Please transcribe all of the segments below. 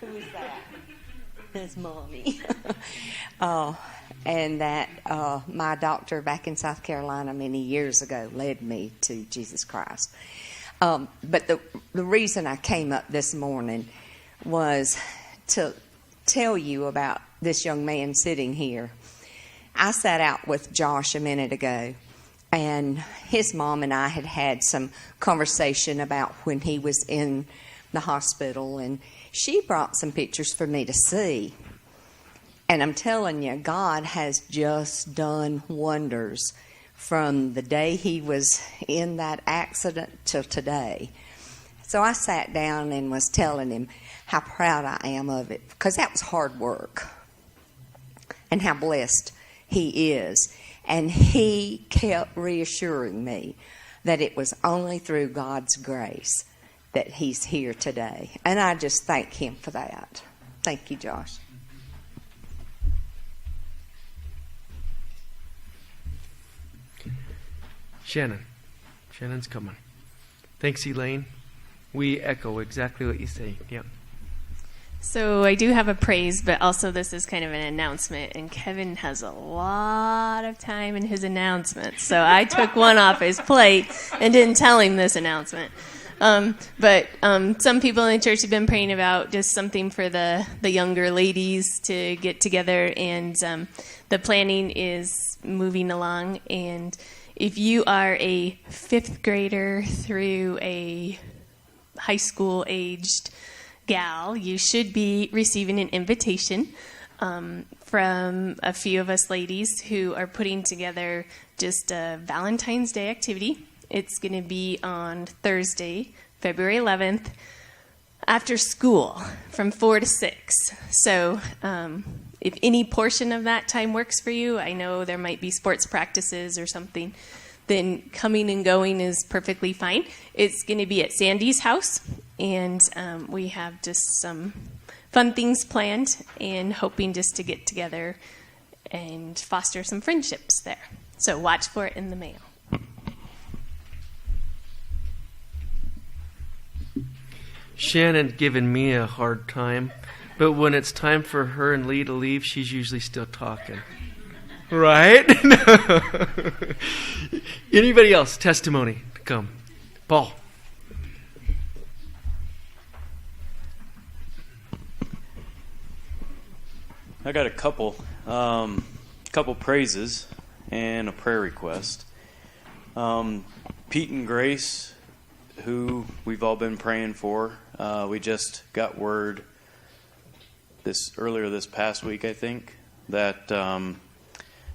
Who is that? That's Mommy. And that my doctor back in South Carolina many years ago led me to Jesus Christ. But the reason I came up this morning was to tell you about this young man sitting here. I sat out with Josh a minute ago, and his mom and I had had some conversation about when he was in the hospital, and she brought some pictures for me to see. And I'm telling you, God has just done wonders from the day he was in that accident till today. So I sat down and was telling him how proud I am of it, because that was hard work, and how blessed he is. And he kept reassuring me that it was only through God's grace that he's here today. And I just thank him for that. Thank you, Josh. Shannon's coming. Thanks, Elaine. We echo exactly what you say. Yep. So I do have a praise, but also this is kind of an announcement, and Kevin has a lot of time in his announcements, so I took one off his plate and didn't tell him this announcement. But some people in the church have been praying about just something for the younger ladies to get together, and the planning is moving along. And if you are a 5th grader through a high school aged gal, you should be receiving an invitation from a few of us ladies who are putting together just a Valentine's Day activity. It's going to be on Thursday, February 11th, after school from 4 to 6. So if any portion of that time works for you, I know there might be sports practices or something, then coming and going is perfectly fine. It's going to be at Sandy's house, and we have just some fun things planned and hoping just to get together and foster some friendships there. So watch for it in the mail. Shannon giving me a hard time, but when it's time for her and Lee to leave, she's usually still talking. Right? Anybody else? Testimony to come. Paul. I got a couple praises and a prayer request. Pete and Grace, who we've all been praying for, we just got word earlier this past week, I think, that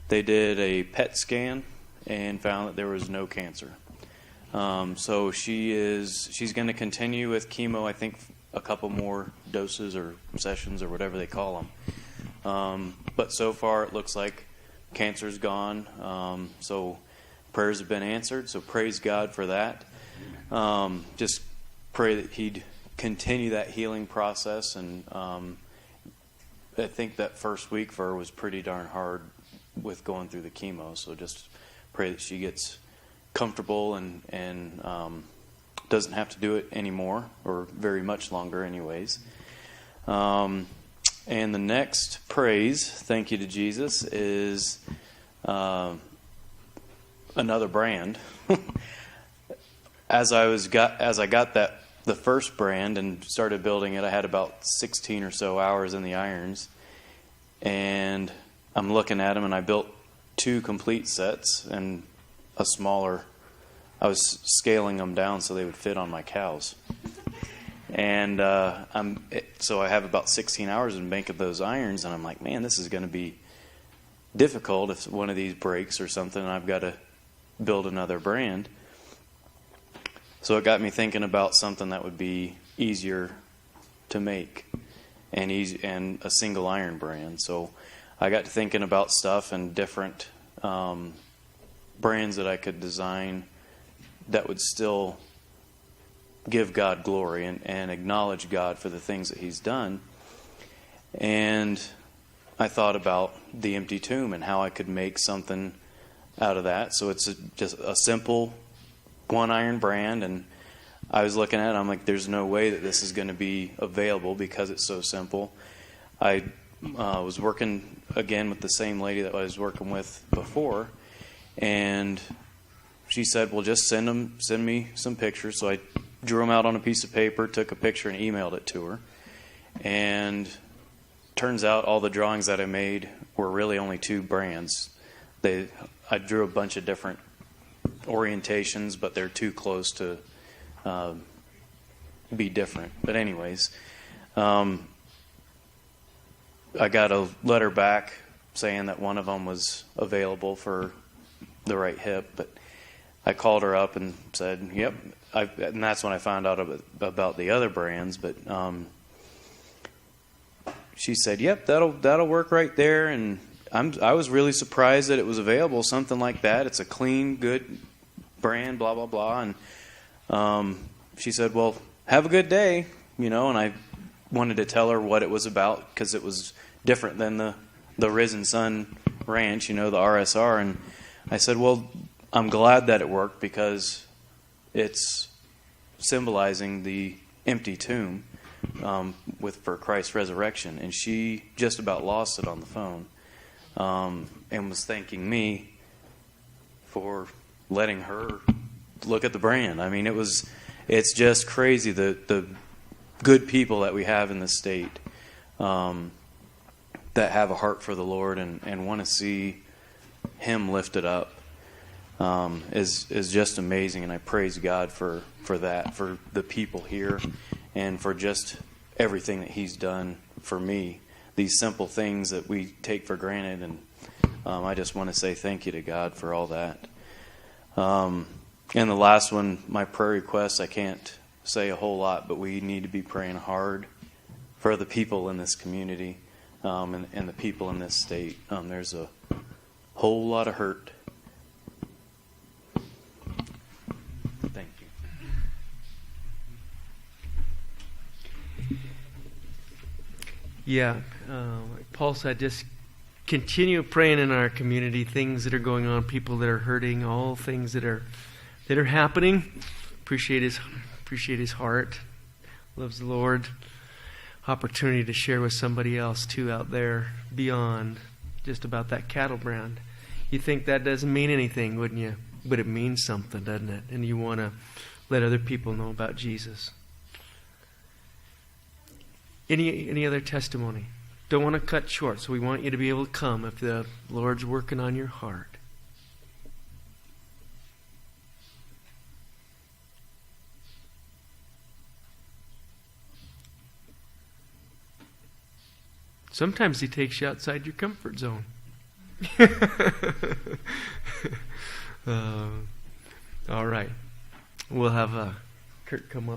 they did a PET scan and found that there was no cancer. So she's going to continue with chemo, I think, a couple more doses or sessions or whatever they call them. But so far it looks like cancer's gone. So prayers have been answered. So praise God for that. Just pray that he'd continue that healing process. And I think that first week for her was pretty darn hard with going through the chemo. So just pray that she gets comfortable and doesn't have to do it anymore, or very much longer anyways. And the next praise, thank you to Jesus, is another brand. As I got the first brand and started building it, I had about 16 or so hours in the irons, and I'm looking at them, and I built 2 complete sets and a smaller. I was scaling them down so they would fit on my cows. And so I have about 16 hours in bank of those irons, and I'm like, man, this is going to be difficult if one of these breaks or something, and I've got to build another brand. So it got me thinking about something that would be easier to make and a single iron brand. So I got to thinking about stuff and different brands that I could design that would still give God glory and acknowledge God for the things that He's done. And I thought about the empty tomb and how I could make something out of that. So it's just a simple one iron brand, and I was looking at it, I'm like, there's no way that this is going to be available because it's so simple. I was working again with the same lady that I was working with before, and she said, well, just send me some pictures. So I drew them out on a piece of paper, took a picture, and emailed it to her. And turns out all the drawings that I made were really only 2 brands. I drew a bunch of different orientations, but they're too close to be different. But anyways, I got a letter back saying that one of them was available for the right hip, but I called her up and said, yep. And that's when I found out about the other brands, but she said, yep, that'll work right there. And I was really surprised that it was available, something like that. It's a clean, good brand, blah, blah, blah. And she said, well, have a good day, and I wanted to tell her what it was about because it was different than the Risen Sun Ranch, the RSR. And I said, well, I'm glad that it worked because it's symbolizing the empty tomb for Christ's resurrection. And she just about lost it on the phone and was thanking me for letting her look at the brand. I mean, it's just crazy the good people that we have in this state that have a heart for the Lord and want to see Him lifted up. Is just amazing, and I praise God for that, for the people here, and for just everything that He's done for me. These simple things that we take for granted, and I just want to say thank you to God for all that. And the last one, my prayer request, I can't say a whole lot, but we need to be praying hard for the people in this community and the people in this state. There's a whole lot of hurt. Thank you. Yeah, like Paul said, just continue praying in our community, things that are going on, people that are hurting, all things that are happening. Appreciate his heart. Loves the Lord. Opportunity to share with somebody else too out there beyond just about that cattle brand. You think that doesn't mean anything, wouldn't you? But it means something, doesn't it? And you want to let other people know about Jesus. Any other testimony? Don't want to cut short, so we want you to be able to come if the Lord's working on your heart. Sometimes He takes you outside your comfort zone. All right. We'll have Kurt come up.